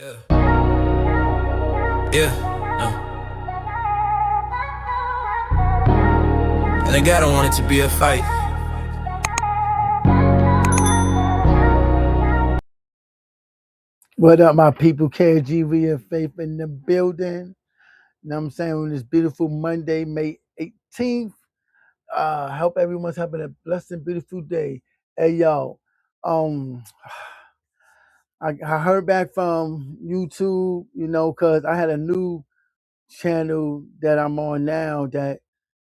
Yeah, yeah, no. And the guy don't want it to be a fight. What up, my people? KG, we have faith in the building. You know what I'm saying? On this beautiful Monday, May 18th. Hope everyone's having a blessed and beautiful day. Hey, yo. Um, I heard back from YouTube, because I had a new channel that I'm on now that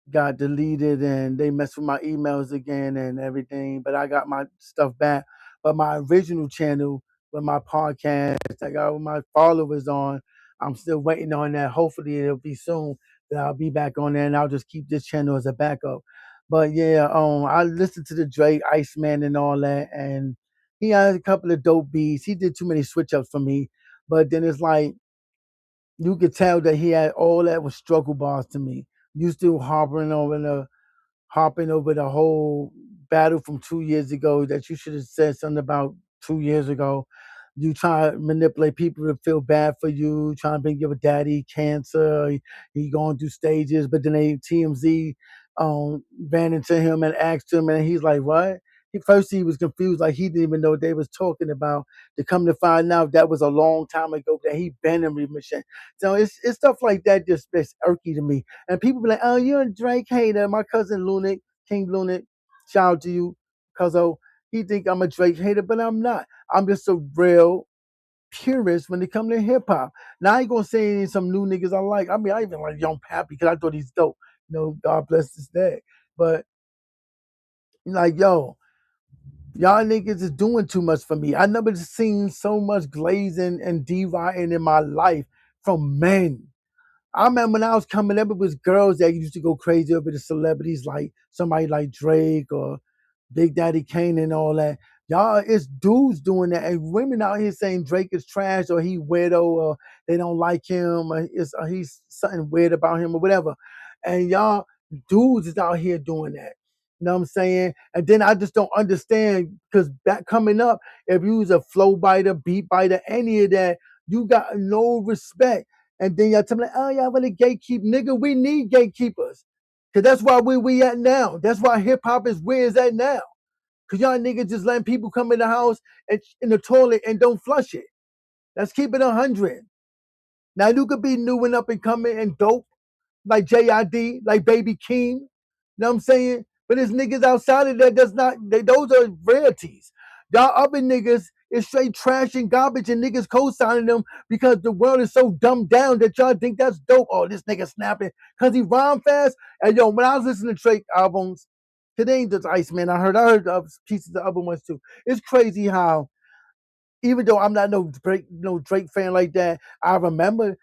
got deleted and they messed with my emails again and everything. But I got my stuff back. But my original channel with my podcast, I got all my followers on. I'm still waiting on that. Hopefully it'll be soon that I'll be back on there and I'll just keep this channel as a backup. But yeah, I listened to the Drake, Iceman and all that, and he had a couple of dope beats. He did too many switch ups for me. But then it's like you could tell that he had all that was struggle bars to me. You still hopping over the whole battle from 2 years ago that you should have said something about 2 years ago. You try to manipulate people to feel bad for you, trying to bring your daddy cancer. He going through stages, but then TMZ ran into him and asked him, and he's like, "What?" He was confused, like he didn't even know what they was talking about. To come to find out, that was a long time ago that he been in remission. So it's stuff like that just it's irky to me. And people be like, "Oh, you're a Drake hater." My cousin Lunatic, King Lunatic, shout out to you, cause he think I'm a Drake hater, but I'm not. I'm just a real purist when it comes to hip hop. Now I ain't gonna say some new niggas I like. I mean, I even like Young Pappy because I thought he's dope. God bless his dad. But like, yo, y'all niggas is doing too much for me. I never seen so much glazing and D-writing in my life from men. I remember when I was coming up, it was girls that used to go crazy over the celebrities, like somebody like Drake or Big Daddy Kane and all that. Y'all, it's dudes doing that, and women out here saying Drake is trash or he weirdo or they don't like him or he's something weird about him or whatever. And y'all dudes is out here doing that. You know what I'm saying? And then I just don't understand because back coming up, if you was a flow biter, beat biter, any of that, you got no respect. And then y'all tell me, like, oh, y'all really gatekeep. Nigga, we need gatekeepers. Cause that's why we at now. That's why hip hop is where it's at now. Cause y'all niggas just letting people come in the house and in the toilet and don't flush it. Let's keep it 100. Now you could be new and up and coming and dope like JID, like Baby King. You know what I'm saying? But there's niggas outside of that that's not, those are rarities. Y'all other niggas is straight trash and garbage and niggas co-signing them because the world is so dumbed down that y'all think that's dope. Oh, this nigga snapping because he rhyme fast. And yo, when I was listening to Drake albums, today ain't just Iceman. I heard pieces of other ones too. It's crazy how even though I'm not no Drake fan like that, I remember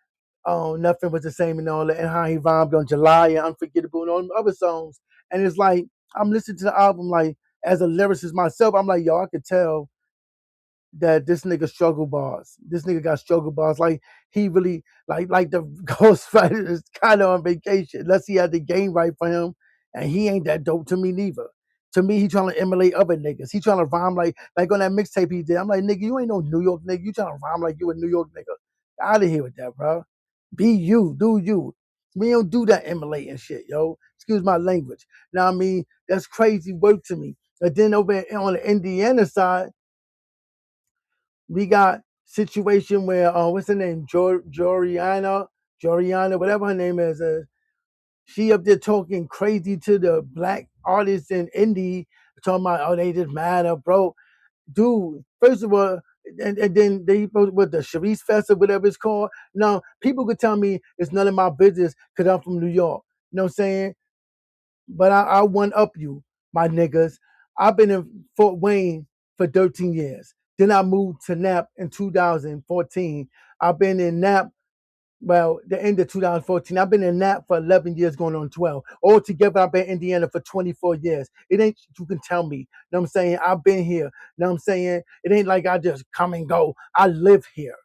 Nothing Was the Same and all that, and how he rhymed on July and Unforgettable and all them other songs. And it's like I'm listening to the album like as a lyricist myself, I'm like, yo, I could tell that this nigga struggle bars. This nigga got struggle bars. Like he really like the ghostwriter is kind of on vacation. Unless he had the game right for him. And he ain't that dope to me neither. To me, he trying to emulate other niggas. He trying to rhyme like on that mixtape he did. I'm like, nigga, you ain't no New York nigga. You trying to rhyme like you a New York nigga. Out of here with that, bro. Be you, do you. We don't do that emulating shit, yo. Excuse my language. Now I mean, that's crazy work to me. And then over on the Indiana side, we got situation where what's her name, Jorjiana, whatever her name is, she up there talking crazy to the black artists in indie, talking about oh they just mad up, bro. Dude, first of all, and then they with the Sharice Fest or whatever it's called. Now people could tell me it's none of my business because I'm from New York. You know what I'm saying? But I one up you, my niggas. I've been in Fort Wayne for 13 years. Then I moved to Nap in 2014. I've been in Nap, well, the end of 2014. I've been in Nap for 11 years, going on 12. Altogether, I've been in Indiana for 24 years. It ain't, you can tell me. You know what I'm saying? I've been here. You know what I'm saying? It ain't like I just come and go. I live here.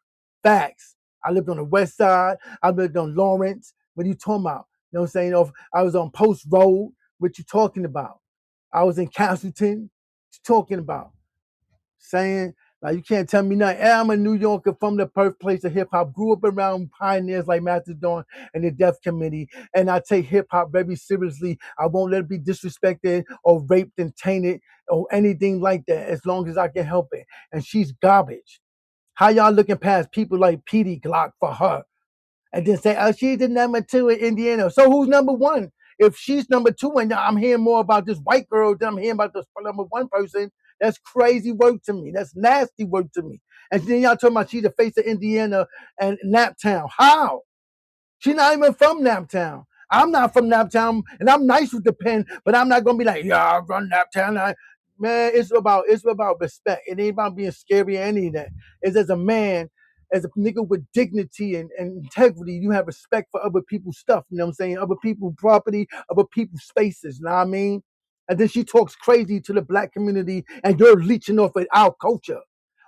Facts. I lived on the west side. I lived on Lawrence. What are you talking about? You know what I'm saying? I was on Post Road. What you talking about? I was in Castleton. What you talking about? Saying Like you can't tell me nothing. And I'm a New Yorker from the birthplace of hip hop. Grew up around pioneers like Master Dawn and the Deaf Committee, and I take hip hop very seriously. I won't let it be disrespected or raped and tainted or anything like that, as long as I can help it. And she's garbage. How y'all looking past people like Petey Glock for her? And then say, oh, she's the number two in Indiana. So who's number one? If she's number two and I'm hearing more about this white girl than I'm hearing about this number one person, that's crazy work to me. That's nasty work to me. And then y'all talking about she's the face of Indiana and Naptown. How? She's not even from Naptown. I'm not from Naptown, and I'm nice with the pen, but I'm not gonna be like, yeah, I run Naptown. Man, it's about respect. It ain't about being scary or any of that. It's as a man, as a nigga with dignity and integrity, you have respect for other people's stuff. You know what I'm saying? Other people's property, other people's spaces. You know what I mean? And then she talks crazy to the black community, and you're leeching off of our culture,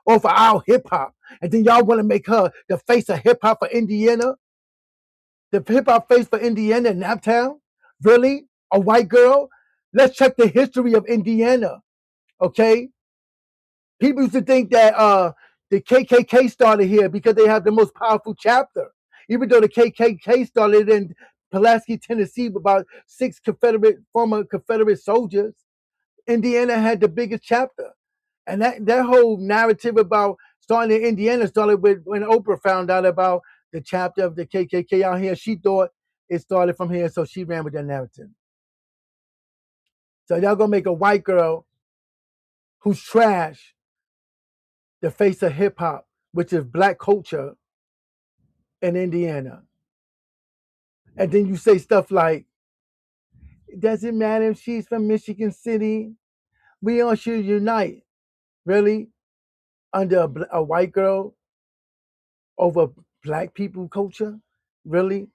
off of our hip hop. And then y'all want to make her the face of hip hop for Indiana, the hip hop face for Indiana and Naptown? Really? A white girl? Let's check the history of Indiana. Okay? People used to think that the KKK started here because they have the most powerful chapter. Even though the KKK started in Pulaski, Tennessee, with about six former Confederate soldiers, Indiana had the biggest chapter. And that whole narrative about starting in Indiana started with when Oprah found out about the chapter of the KKK out here. She thought it started from here, so she ran with that narrative. So y'all gonna make a white girl who's trash the face of hip hop, which is black culture in Indiana. And then you say stuff like, it doesn't matter if she's from Michigan City, we all should unite. Really? Under a white girl over black people culture? Really?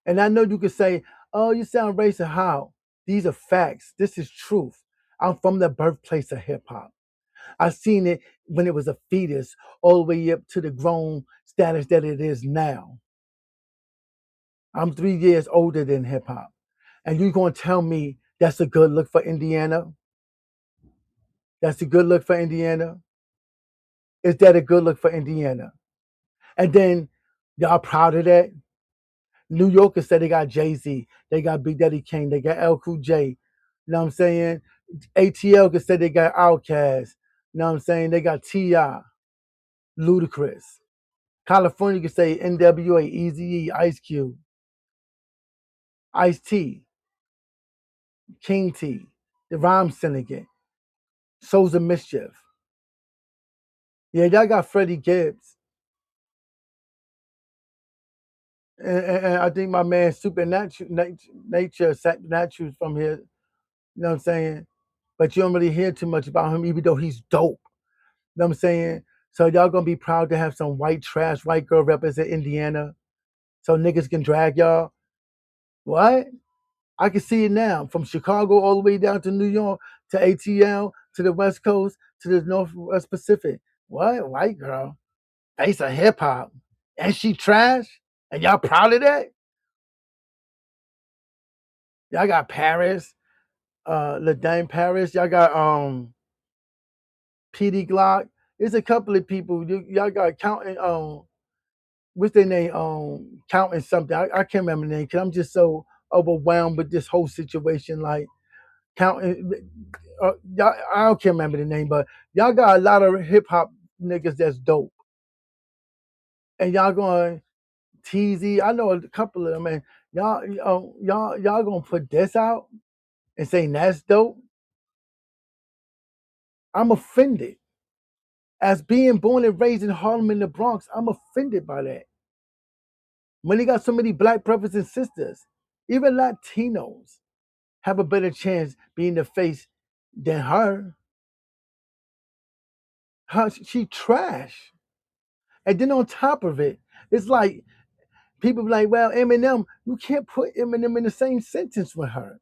And I know you could say, oh, you sound racist. How? These are facts. This is truth. I'm from the birthplace of hip hop. I seen it when it was a fetus all the way up to the grown status that it is now. I'm 3 years older than hip hop. And you're going to tell me that's a good look for Indiana? That's a good look for Indiana? Is that a good look for Indiana? And then y'all proud of that? New Yorkers said they got Jay-Z, they got Big Daddy Kane, they got L Cool J. You know what I'm saying? ATL could say they got Outkast. You know what I'm saying? They got T.I., Ludacris. California could say NWA, Eazy-E, Ice Cube, Ice T, King T, the Rhyme Syndicate, Souls of Mischief. Yeah, y'all got Freddie Gibbs. And I think my man Supernatural Nature Natural's from here. You know what I'm saying? But you don't really hear too much about him, even though he's dope. You know what I'm saying? So y'all gonna be proud to have some white trash white girl represent Indiana, so niggas can drag y'all. What? I can see it now, from Chicago all the way down to New York, to ATL, to the West Coast, to the Northwest Pacific. What? White girl. Face of hip hop. And she trash? And y'all proud of that? Y'all got Paris, LaDame Paris. Y'all got PD Glock. There's a couple of people. Y'all got counting what's their name? Counting something. I can't remember the name because I'm just so overwhelmed with this whole situation. Like counting, y'all, I can't remember the name, but y'all got a lot of hip hop niggas that's dope, and y'all going TZ. I know a couple of them, and y'all gonna put this out and say that's dope. I'm offended. As being born and raised in Harlem in the Bronx, I'm offended by that. When they got so many black brothers and sisters, even Latinos have a better chance being the face than her. She trash. And then on top of it, it's like people be like, well, Eminem, you can't put Eminem in the same sentence with her.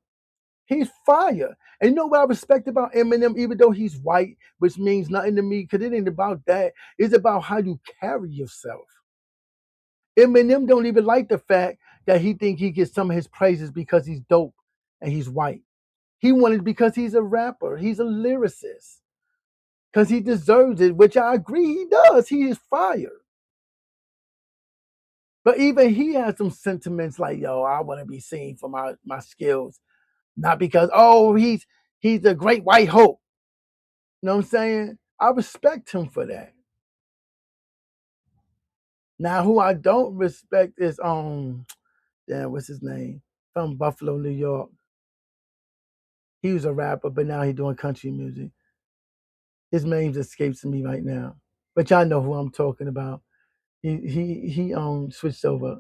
He's fire. And you know what I respect about Eminem, even though he's white, which means nothing to me, because it ain't about that. It's about how you carry yourself. Eminem don't even like the fact that he think he gets some of his praises because he's dope and he's white. He wanted because he's a rapper. He's a lyricist. because he deserves it, which I agree he does. He is fire. But even he has some sentiments like, yo, I want to be seen for my skills, not because he's a great white hope. You know what I'm saying? I respect him for that. Now, who I don't respect is damn, what's his name? From Buffalo, New York. He was a rapper, but now he's doing country music. His name escapes me right now, but y'all know who I'm talking about. He switched over,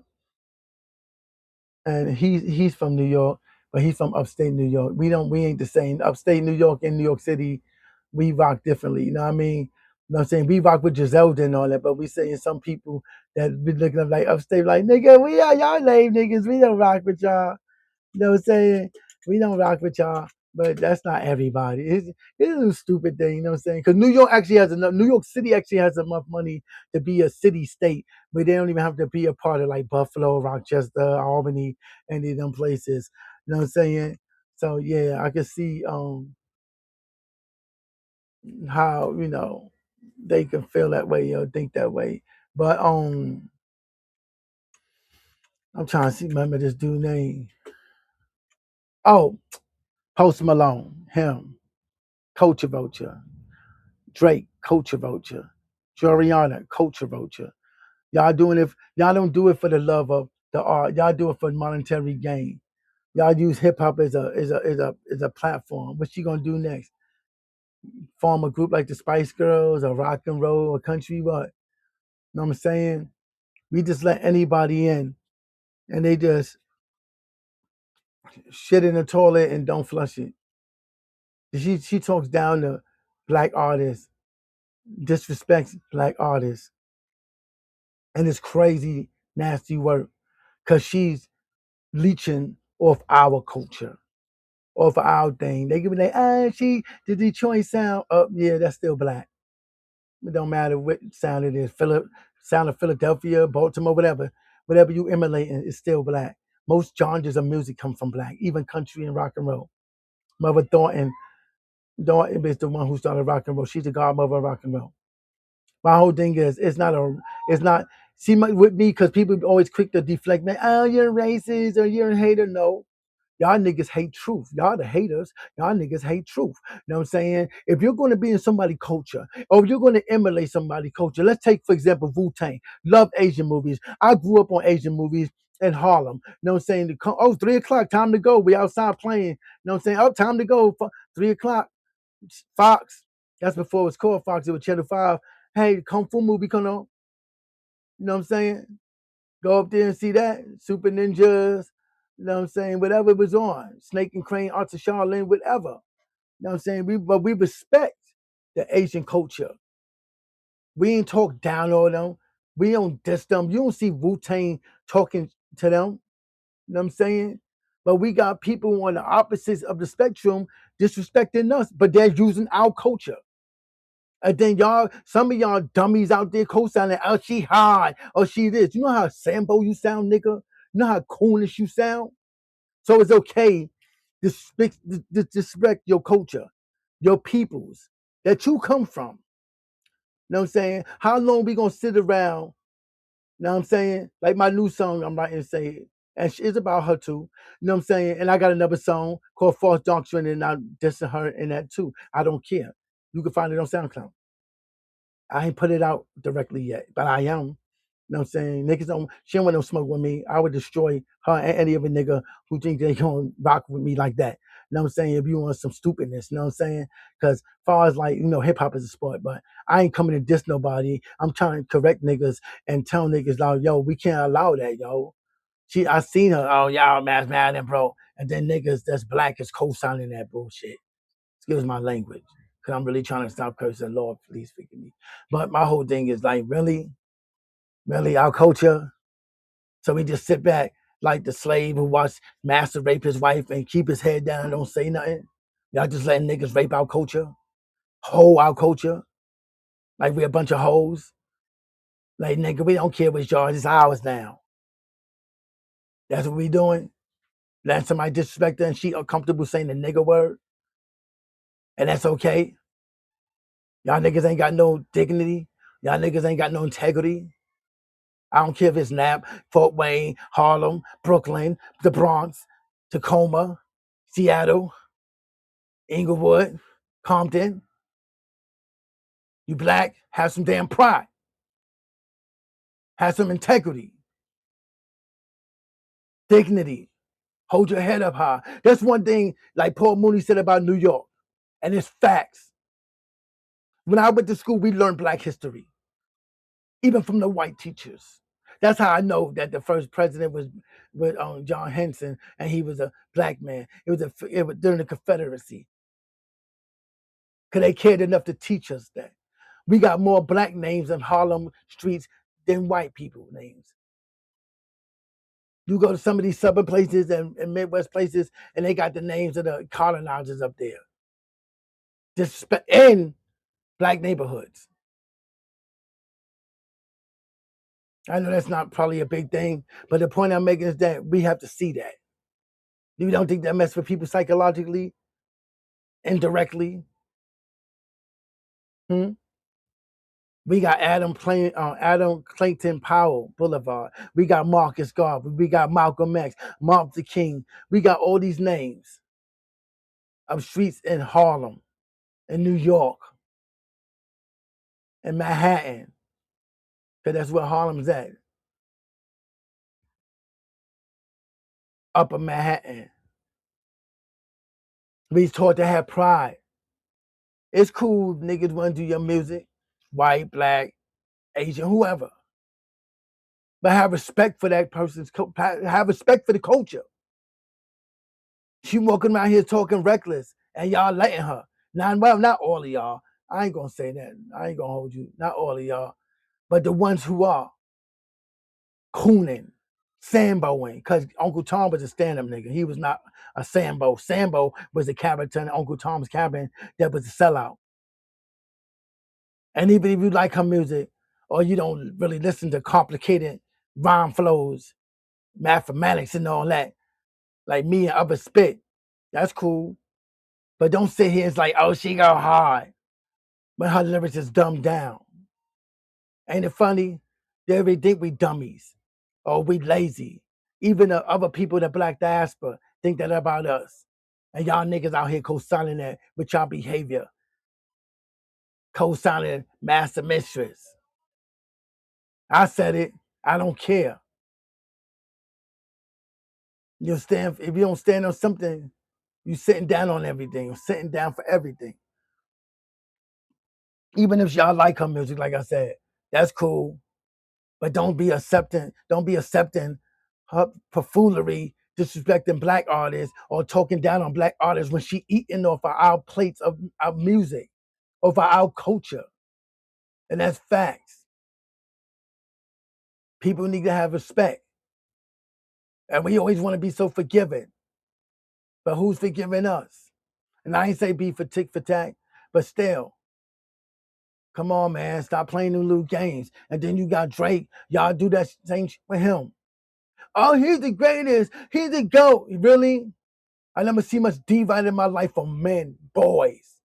and he's from New York, but he's from upstate New York. We ain't the same. Upstate New York and New York City, we rock differently. You know what I mean? You know what I'm saying? We rock with Griselda and all that, but we saying some people that be looking up like upstate, like nigga, we are y'all lame niggas. We don't rock with y'all. You know what I'm saying? We don't rock with y'all, but that's not everybody. It's a stupid thing, you know what I'm saying? Because New York actually has enough. New York City actually has enough money to be a city state, but they don't even have to be a part of like Buffalo, Rochester, Albany, any of them places. You know what I'm saying? So yeah, I can see how they can feel that way or think that way. But I'm trying to see. Remember this dude name? Oh, Post Malone, him, Culture Vulture. Drake, Culture Vulture. Jorjiana, Culture Vulture. Y'all doing it. Y'all don't do it for the love of the art. Y'all do it for monetary gain. Y'all use hip hop as a platform. What's she gonna do next? Form a group like the Spice Girls or rock and roll or country? What? You know what I'm saying? We just let anybody in, and they just shit in the toilet and don't flush it. She talks down to black artists, disrespects black artists, and it's crazy, nasty work because she's leeching off our culture, off our thing. They give me like, she the Detroit sound. Yeah, that's still black. It don't matter what sound it is, sound of Philadelphia, Baltimore, whatever you emulating is still black. Most genres of music come from black, even country and rock and roll. Mother Thornton is the one who started rock and roll. She's the godmother of rock and roll. My whole thing is, it's not. See, with me, because people always quick to deflect, man. Oh, you're racist or you're a hater. No, y'all niggas hate truth. Y'all the haters. Y'all niggas hate truth. You know what I'm saying? If you're going to be in somebody's culture, or if you're going to emulate somebody's culture, let's take, for example, Wu-Tang. Love Asian movies. I grew up on Asian movies in Harlem. You know what I'm saying? Oh, 3 o'clock, time to go. We outside playing. You know what I'm saying? Oh, time to go. 3 o'clock. Fox. That's before it was called Fox. It was Channel 5. Hey, Kung Fu movie come on. You know what I'm saying? Go up there and see that. Super Ninjas, you know what I'm saying? Whatever was on. Snake and Crane, Arts of Charlene, whatever. You know what I'm saying? But we respect the Asian culture. We ain't talk down on them. We don't diss them. You don't see Wu-Tang talking to them. You know what I'm saying? But we got people on the opposites of the spectrum disrespecting us, but they're using our culture. And then some of y'all dummies out there co-signing, oh, she high, or she this. You know how Sambo you sound, nigga? You know how coonish you sound? So it's okay to disrespect your culture, your peoples that you come from. You know what I'm saying? How long we gonna sit around, you know what I'm saying? Like my new song I'm writing, say, and it's about her too. You know what I'm saying? And I got another song called False Doctrine, and I'm dissing her in that too. I don't care. You can find it on SoundCloud. I ain't put it out directly yet, but I am. You know what I'm saying? Niggas don't, she don't want no smoke with me. I would destroy her and any other nigga who think they gonna rock with me like that. You know what I'm saying? If you want some stupidness, you know what I'm saying? Because far as like, hip hop is a sport, but I ain't coming to diss nobody. I'm trying to correct niggas and tell niggas like, yo, we can't allow that, yo. I seen her, oh, y'all mad and bro. And then niggas that's black is co-signing that bullshit. Excuse my language, because I'm really trying to stop cursing. Lord, please forgive me. But my whole thing is like, really, our culture. So we just sit back like the slave who watched master rape his wife and keep his head down and don't say nothing. Y'all just letting niggas rape our culture, hoe our culture, like we a bunch of hoes. Like, nigga, we don't care what's yours, it's ours now. That's what we doing. Let somebody disrespect her and she uncomfortable saying the nigga word, and that's okay. Y'all niggas ain't got no dignity. Y'all niggas ain't got no integrity. I don't care if it's Nap, Fort Wayne, Harlem, Brooklyn, the Bronx, Tacoma, Seattle, Inglewood, Compton. You black, have some damn pride. Have some integrity. Dignity. Hold your head up high. That's one thing like Paul Mooney said about New York. And it's facts. When I went to school, we learned black history. Even from the white teachers. That's how I know that the first president was with John Henson, and he was a black man. It was during the Confederacy, because they cared enough to teach us that. We got more black names in Harlem streets than white people names. You go to some of these southern places and Midwest places, and they got the names of the colonizers up there. Disrespect in black neighborhoods. I know that's not probably a big thing, but the point I'm making is that we have to see that. You don't think that messes with people psychologically, indirectly? We got Adam Clayton Powell Boulevard. We got Marcus Garvey. We got Malcolm X, Martin Luther King. We got all these names of streets in Harlem, in New York, in Manhattan, because that's where Harlem's at. Upper Manhattan. We taught to have pride. It's cool, niggas want to do your music, white, black, Asian, whoever. But have respect for that person's, have respect for the culture. She walking around here talking reckless, and y'all letting her. Well, not all of y'all. I ain't gonna say that. I ain't gonna hold you. Not all of y'all, but the ones who are cooning, Samboing, because Uncle Tom was a stand-up nigga. He was not a Sambo. Sambo was a character in Uncle Tom's Cabin that was a sellout. And even if you like her music, or you don't really listen to complicated rhyme flows, mathematics and all that, like me and Upper Spit, that's cool. But don't sit here and it's like, oh, she go hard. But her lyrics is dumbed down. Ain't it funny? They already think we dummies or we lazy. Even the other people in the black diaspora think that about us. And y'all niggas out here co-signing that with y'all behavior. Co-signing master mistress. I said it. I don't care. If you don't stand on something, you sitting down on everything. You're sitting down for everything. Even if y'all like her music, like I said, that's cool. But don't be accepting her foolery, disrespecting black artists or talking down on black artists when she eating off of our plates of our music, of our culture. And that's facts. People need to have respect. And we always want to be so forgiving. But who's forgiving us? And I ain't say be for tick for tack, but still. Come on, man. Stop playing them little games. And then you got Drake. Y'all do that same shit with him. Oh, he's the greatest. He's the GOAT. Really? I never see much diva in my life for men, boys.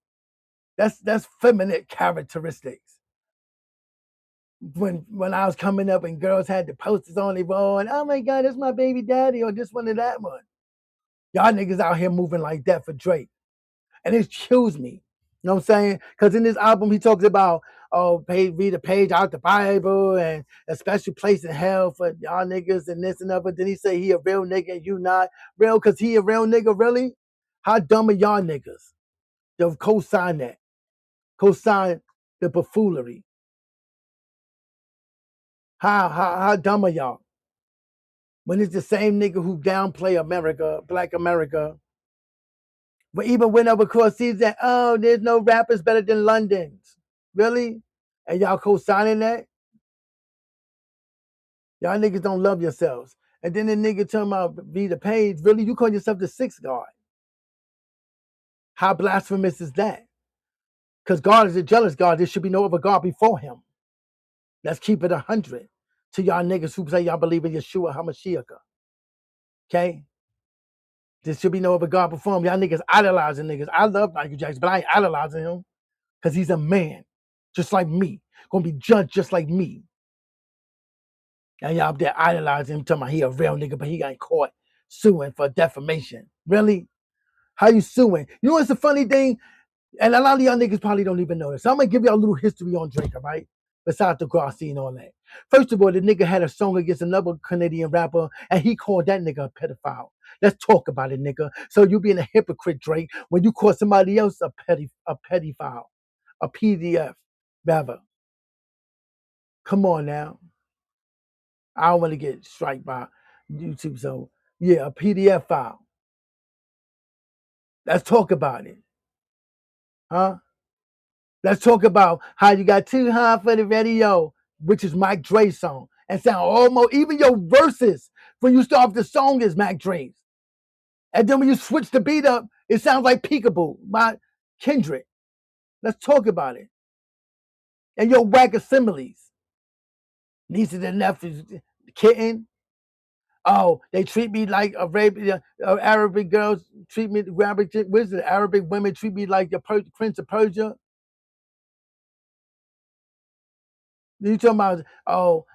That's feminine characteristics. When I was coming up and girls had the posters on their wall, and oh my God, that's my baby daddy, or this one or that one. Y'all niggas out here moving like that for Drake. And it kills me. You know what I'm saying? Because in this album, he talks about, read a page out the Bible and a special place in hell for y'all niggas and this and that. But then he say he a real nigga and you not real because he a real nigga, really? How dumb are y'all niggas? They'll co-sign that. Co-sign the buffoonery. How dumb are y'all? When it's the same nigga who downplay America, black America, but even went over across seas that, oh, there's no rappers better than London's. Really? And y'all co-signing that? Y'all niggas don't love yourselves. And then the nigga talking about be the page. Really? You call yourself the sixth God? How blasphemous is that? Because God is a jealous God. There should be no other God before him. Let's keep it 100 to y'all niggas who say y'all believe in Yeshua HaMashiach. Okay? There should be no other God before him. Y'all niggas idolizing niggas. I love Michael Jackson, but I ain't idolizing him because he's a man. just like me. Gonna be judged just like me. And y'all up there idolizing him, talking about he a real nigga, but he got caught suing for defamation. Really? How you suing? You know what's the funny thing? And a lot of y'all niggas probably don't even know this. So I'm gonna give y'all a little history on Drake, all right? Besides the Grassy and all that. First of all, the nigga had a song against another Canadian rapper, and he called that nigga a pedophile. Let's talk about it, nigga. So you being a hypocrite, Drake, when you call somebody else a pedophile, a PDF, rather. Come on now. I don't want to get striked by YouTube, so yeah, a PDF file. Let's talk about it, huh? Let's talk about how you got too high for the radio, which is Mike Dre's song, and sound almost even your verses when you start off the song is Mac Dre's, and then when you switch the beat up, it sounds like Peekaboo by Kendrick. Let's talk about it. And your whack assemblies, nieces and nephews, kitten. Oh, they treat me like Arabic girls treat me. Arabic, what is it? Arabic women treat me like the Prince of Persia. You talking about, oh,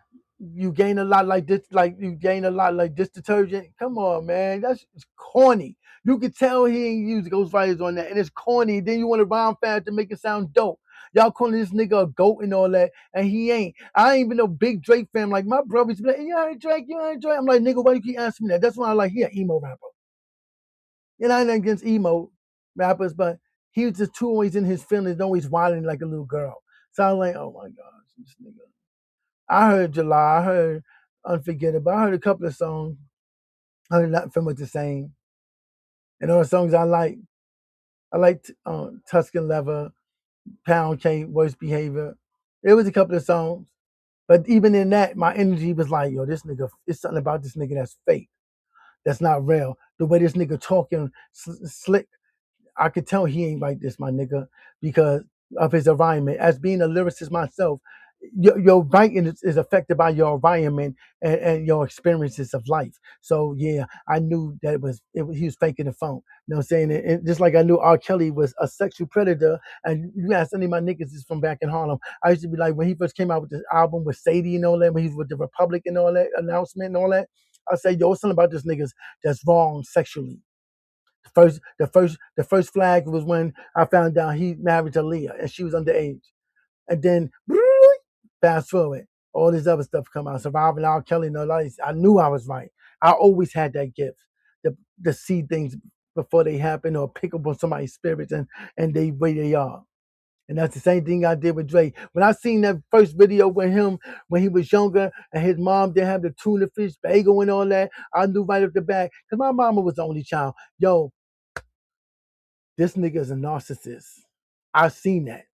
you gain a lot like this, like you gain a lot like this detergent? Come on, man. That's corny. You can tell he ain't used ghostwriters on that, and it's corny. Then you want to rhyme fast to make it sound dope. Y'all calling this nigga a goat and all that, and he ain't. I ain't even no big Drake fan. Like my brothers be like, you heard Drake, you heard Drake. I'm like, nigga, why you keep asking me that? That's why I like he an emo rapper. You know, I ain't against emo rappers, but he was just too always in his feelings, always whining like a little girl. So I'm like, oh my gosh, this nigga. I heard July, I heard Unforgettable, I heard a couple of songs. I heard Nothing From What the Same. And all the songs I liked Tuscan Leather, Pound Cake, Worst Behavior. There was a couple of songs. But even in that, my energy was like, yo, this nigga, it's something about this nigga that's fake. That's not real. The way this nigga talking slick, I could tell he ain't like this, my nigga, because of his environment. As being a lyricist myself, your writing is affected by your environment and your experiences of life. So yeah, I knew that he was faking the phone. You know what I'm saying? And just like I knew R. Kelly was a sexual predator, and you ask any of my niggas is from back in Harlem. I used to be like, when he first came out with this album with Sadie and all that, when he was with the Republic and all that announcement and all that, I say, yo, something about this niggas that's wrong sexually. The first flag was when I found out he married to Leah and she was underage. And then fast forward, all this other stuff come out. Surviving R. Kelly, no lies. I knew I was right. I always had that gift to see things before they happen or pick up on somebody's spirits and they way they are. And that's the same thing I did with Drake. When I seen that first video with him when he was younger and his mom didn't have the tuna fish bagel and all that, I knew right off the bat, because my mama was the only child. Yo, this nigga is a narcissist. I've seen that.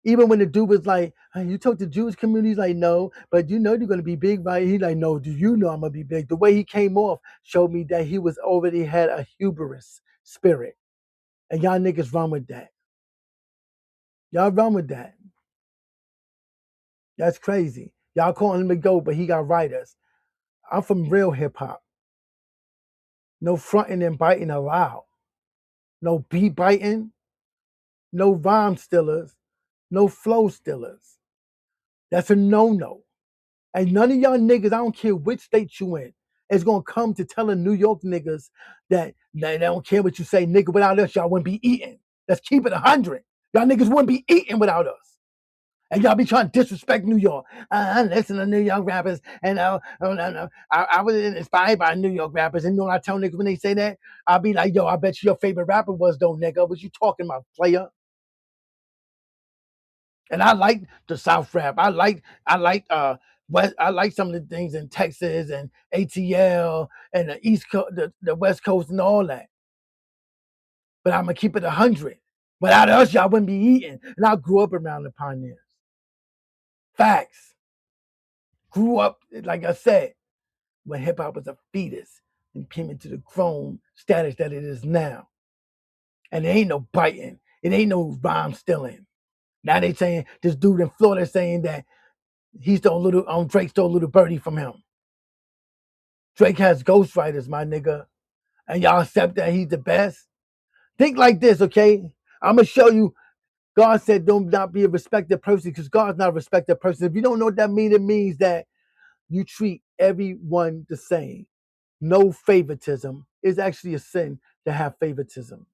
Even when the dude was like, hey, you talk to Jewish community, he's like, no, but you know you're gonna be big, right? He's like, no, do you know I'm gonna be big? The way he came off showed me that he was already had a hubris spirit. And y'all niggas run with that. Y'all run with that. That's crazy. Y'all calling him a goat, but he got writers. I'm from real hip hop. No fronting and biting allowed. No beat biting, no rhyme stillers, no flow stillers. That's a no-no. And none of y'all niggas, I don't care which state you in, is gonna come to telling New York niggas that they don't care what you say, nigga, without us, y'all wouldn't be eating. Let's keep it 100. Y'all niggas wouldn't be eating without us. And y'all be trying to disrespect New York. I listen to New York rappers, and I was inspired by New York rappers. And you know what I tell niggas when they say that? I'll be like, yo, I bet you your favorite rapper was though, nigga. What you talking about, player? And I like the South rap. I like West. I like some of the things in Texas and ATL and the East Coast, the West Coast, and all that. But I'm gonna keep it 100. Without us, y'all wouldn't be eating. And I grew up around the pioneers. Facts. Grew up, like I said, when hip hop was a fetus and came into the grown status that it is now. And there ain't no biting. It ain't no rhyme stealing. Now they saying this dude in Florida saying that he stole Drake stole a little birdie from him. Drake has ghostwriters, my nigga. And y'all accept that he's the best? Think like this, okay? I'm gonna show you God said, don't not be a respected person because God's not a respected person. If you don't know what that means, it means that you treat everyone the same. No favoritism. It's actually a sin to have favoritism.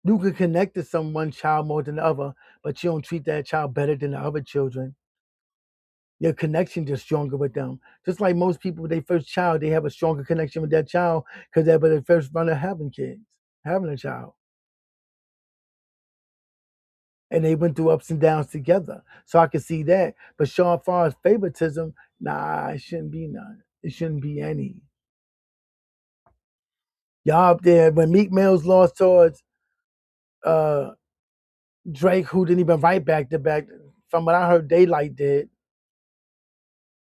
You can connect to one child more than the other, but you don't treat that child better than the other children. Your connection is stronger with them. Just like most people with their first child, they have a stronger connection with that child because they were the first one to having kids, having a child. And they went through ups and downs together. So I can see that. But Sean Farr's favoritism, nah, it shouldn't be none. It shouldn't be any. Y'all up there, when Meek Mill's lost towards uh, Drake, who didn't even write back to back, from what I heard, Daylight did.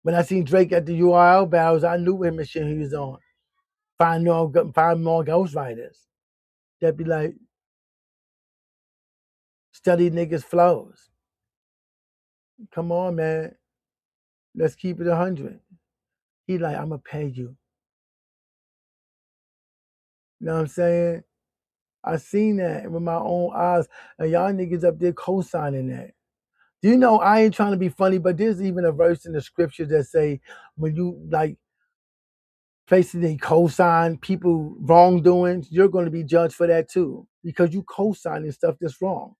When I seen Drake at the URL battles, I knew what mission he was on. Find more ghostwriters that be like, study niggas' flows. Come on, man. Let's keep it 100. He like, I'm going to pay you. You know what I'm saying? I seen that with my own eyes. And y'all niggas up there co-signing that. Do you know, I ain't trying to be funny, but there's even a verse in the scripture that say when you like places they co-sign people wrongdoings, you're going to be judged for that too. Because you co-signing stuff that's wrong.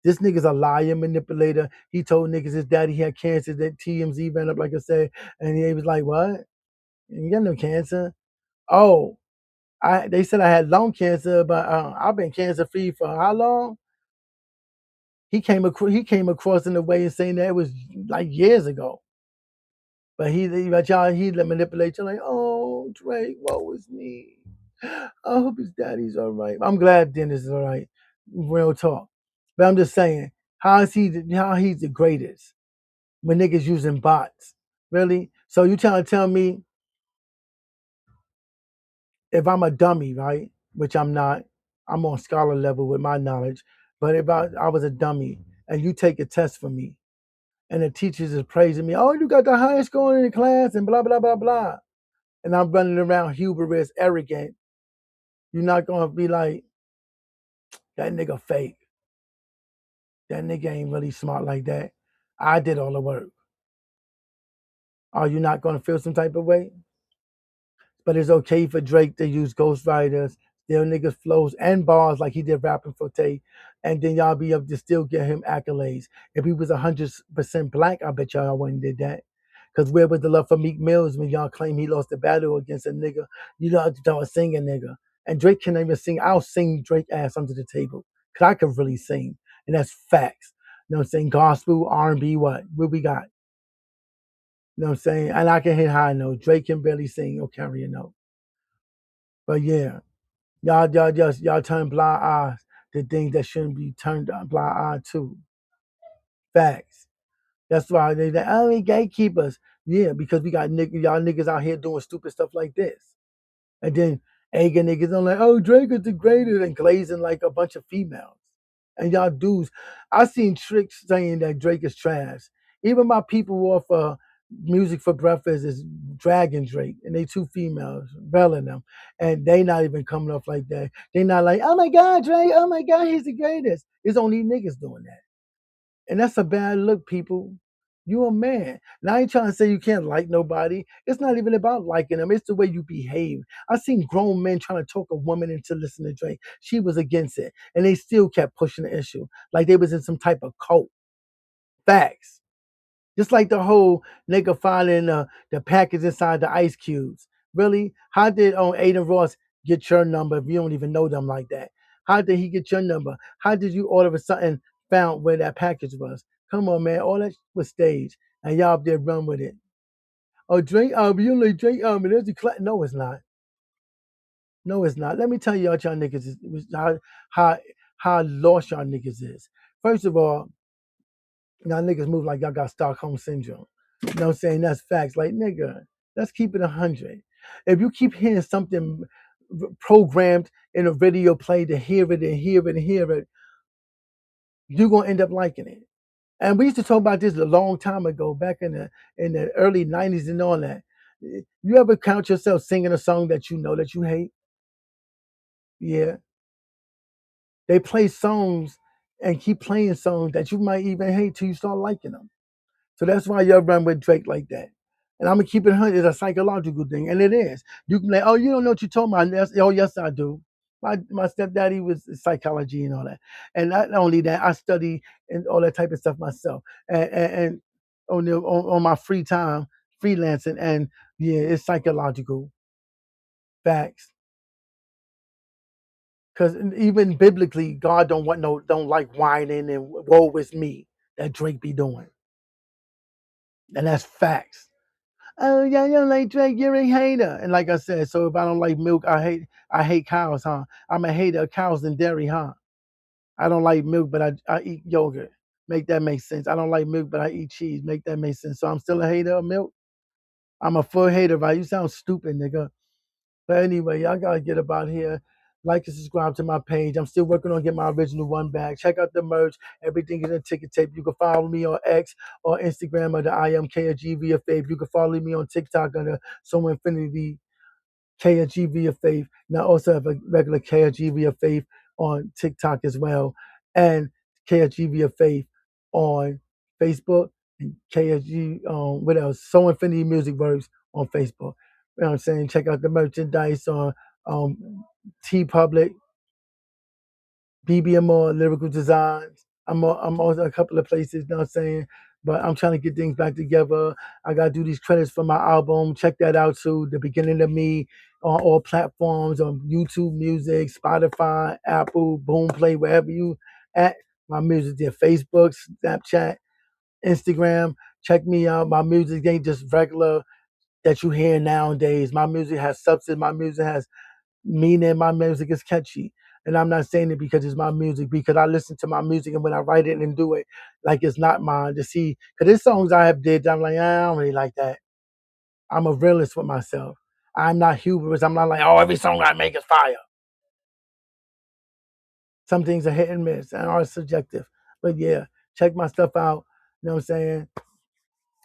This nigga's a liar, manipulator. He told niggas his daddy had cancer, that TMZ ran up, like I said, and he was like, what? You got no cancer. Oh, they said I had lung cancer, but I've been cancer free for how long? He came across in a way of saying that it was like years ago. But he manipulate you like, oh, Drake, what was me? I hope his daddy's all right. I'm glad Dennis is all right. Real talk. But I'm just saying, how he's the greatest when niggas using bots? Really? So you trying to tell me if I'm a dummy, right? Which I'm not. I'm on scholar level with my knowledge. But if I was a dummy and you take a test for me and the teachers is praising me, oh, you got the highest score in the class and blah, blah, blah, blah. And I'm running around hubris, arrogant. You're not going to be like, that nigga fake. That nigga ain't really smart like that. I did all the work. Are you not going to feel some type of way? But it's okay for Drake to use ghostwriters, steal niggas' flows and bars like he did rapping for Tay, and then y'all be able to still get him accolades. If he was 100% black, I bet y'all wouldn't did that. Because where was the love for Meek Mills when y'all claim he lost the battle against a nigga? You know, don't sing a nigga. And Drake can't even sing. I'll sing Drake ass under the table. Because I can really sing. And that's facts. You know what I'm saying? Gospel, R&B, what? What we got? You know what I'm saying? And I can hit high notes. Drake can barely sing or carry a note. But yeah, y'all turn blind eyes to things that shouldn't be turned blind eye to. Facts. That's why they like, oh, we gatekeepers. Yeah, because we got y'all niggas out here doing stupid stuff like this. And then egging niggas on like, oh, Drake is the greatest and glazing like a bunch of females. And y'all dudes, I seen tricks saying that Drake is trash. Even my people off Music for Breakfast is dragging Drake, and they two females, belling them, and they not even coming off like that. They not like, oh my God, Drake, oh my God, he's the greatest. It's only niggas doing that. And that's a bad look, people. You a man. Now I ain't trying to say you can't like nobody. It's not even about liking them. It's the way you behave. I seen grown men trying to talk a woman into listening to Drake. She was against it. And they still kept pushing the issue. Like they was in some type of cult. Facts. Just like the whole nigga finding the package inside the ice cubes. Really? How did Aiden Ross get your number if you don't even know them like that? How did he get your number? How did you all of a sudden found where that package was? Come on, man. All that was staged. And y'all up there run with it. Oh, Drake, you like Drake, there's a no, it's not. No, it's not. Let me tell y'all niggas how how lost y'all niggas is. First of all, y'all niggas move like y'all got Stockholm syndrome. You know what I'm saying? That's facts. Like, nigga, let's keep it 100. If you keep hearing something programmed in a video play to hear it and hear it and hear it, you're gonna end up liking it. And we used to talk about this a long time ago, back in the early 90s and all that. You ever count yourself singing a song that you know that you hate? Yeah. They play songs and keep playing songs that you might even hate till you start liking them. So that's why y'all run with Drake like that. And I'm gonna keep it 100. It's a psychological thing, and it is. You can be like, oh, you don't know what you're talking about. Oh, yes, I do. My stepdaddy was psychology and all that, and not only that, I study and all that type of stuff myself, and on my free time, freelancing, and yeah, it's psychological facts. Because even biblically, God don't like whining and woe is me that Drake be doing, and that's facts. Oh yeah, you don't like Drake, you're a hater. And like I said, so if I don't like milk, I hate cows, huh? I'm a hater of cows and dairy, huh? I don't like milk, but I eat yogurt. Make that make sense. I don't like milk, but I eat cheese. Make that make sense. So I'm still a hater of milk. I'm a full hater, right? You sound stupid, nigga. But anyway, y'all gotta get about here. Like and subscribe to my page. I'm still working on getting my original one back. Check out the merch. Everything is in ticket tape. You can follow me on X or Instagram under IMK or GV of Faith. You can follow me on TikTok under So Infinity KGV of Faith. And I also have a regular KGV of Faith on TikTok as well. And KGV of Faith on Facebook. And KSG, what else? So Infinity Music Works on Facebook. You know what I'm saying? Check out the merchandise on T Public, BBMO, Lyrical Designs. I'm also a couple of places, you know what I'm saying? But I'm trying to get things back together. I got to do these credits for my album. Check that out too. The Beginning of Me on all platforms on YouTube Music, Spotify, Apple, Boomplay, wherever you at. My music there, Facebook, Snapchat, Instagram. Check me out. My music ain't just regular that you hear nowadays. My music has substance. My music has meaning. My music is catchy. And I'm not saying it because it's my music, because I listen to my music and when I write it and do it, like it's not mine to see. Because there's songs I have did, I'm like, I don't really like that. I'm a realist with myself. I'm not hubris. I'm not like, oh, every song I make is fire. Some things are hit and miss and are subjective. But yeah, check my stuff out. You know what I'm saying?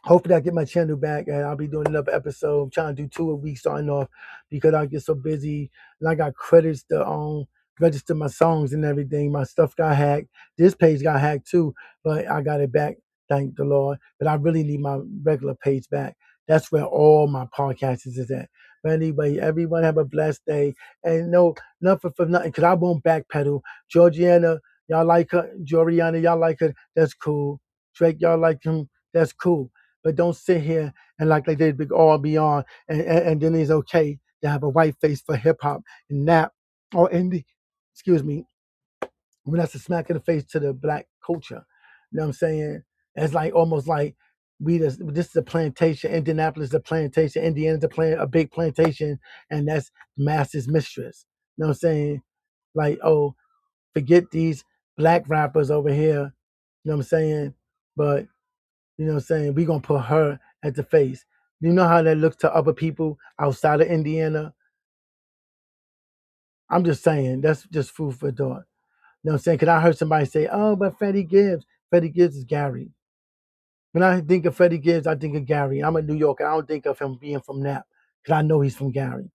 Hopefully I get my channel back and I'll be doing another episode. I'm trying to do 2 a week starting off because I get so busy and I got credits to register my songs and everything. My stuff got hacked. This page got hacked too, but I got it back. Thank the Lord. But I really need my regular page back. That's where all my podcasts is at. But anyway, everyone have a blessed day. And no, nothing for nothing, because I won't backpedal. Jorjiana, y'all like her. Jorjiana, y'all like her. That's cool. Drake, y'all like him. That's cool. But don't sit here and like they big all beyond and then it's okay to have a white face for hip hop and nap or indie, excuse me, when that's a smack in the face to the black culture. You know what I'm saying? It's like almost like this is a plantation, Indianapolis is a plantation, Indiana's a big plantation, and that's masses mistress. You know what I'm saying? Like, oh, forget these black rappers over here. You know what I'm saying? But you know what I'm saying? We're gonna put her at the face. You know how that looks to other people outside of Indiana? I'm just saying, that's just food for thought. You know what I'm saying? Because I heard somebody say, oh, but Freddie Gibbs. Freddie Gibbs is Gary. When I think of Freddie Gibbs, I think of Gary. I'm a New Yorker. I don't think of him being from Nap because I know he's from Gary.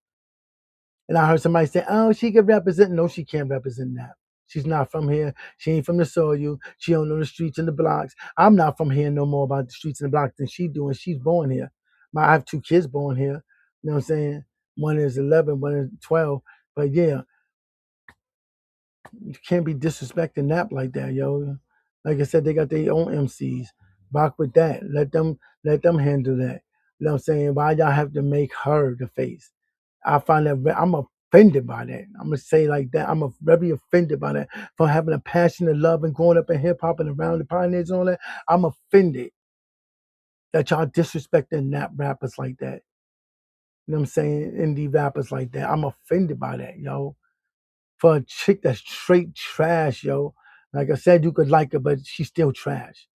And I heard somebody say, oh, she could represent. No, she can't represent Nap. She's not from here. She ain't from the soil. She don't know the streets and the blocks. I'm not from here no more about the streets and the blocks than she do, and she's born here. I have 2 kids born here. You know what I'm saying? One is 11, one is 12. But yeah, you can't be disrespecting Nap like that, yo. Like I said, they got their own MCs. Rock with that. Let them handle that. You know what I'm saying? Why y'all have to make her the face? I find that I'm offended by that. I'm gonna say like that. I'm very offended by that. For having a passion and love and growing up in hip hop and around the pioneers and all that. I'm offended that y'all disrespecting Nap rappers like that. You know what I'm saying? Indie rappers like that. I'm offended by that, yo. For a chick that's straight trash, yo. Like I said, you could like her, but she's still trash.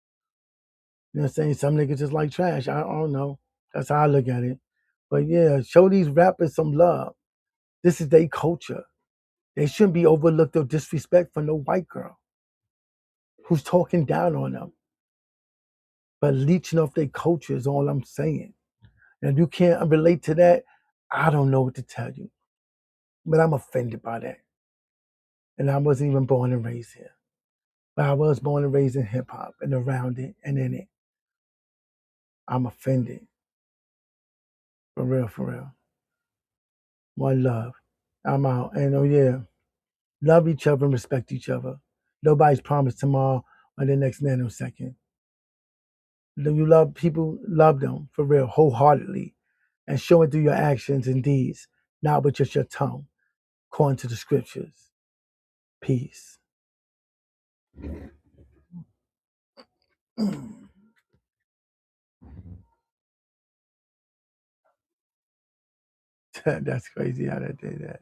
You know what I'm saying? Some niggas just like trash. I don't know. That's how I look at it. But yeah, show these rappers some love. This is their culture. They shouldn't be overlooked or disrespect for no white girl who's talking down on them. But leeching off their culture is all I'm saying. And if you can't relate to that, I don't know what to tell you. But I'm offended by that. And I wasn't even born and raised here. But I was born and raised in hip hop and around it and in it. I'm offended. For real, for real. One love. I'm out. And oh yeah, love each other and respect each other. Nobody's promised tomorrow or the next nanosecond. You love people, love them for real, wholeheartedly, and show it through your actions and deeds, not with just your tongue, according to the scriptures. Peace. That's crazy how they did that.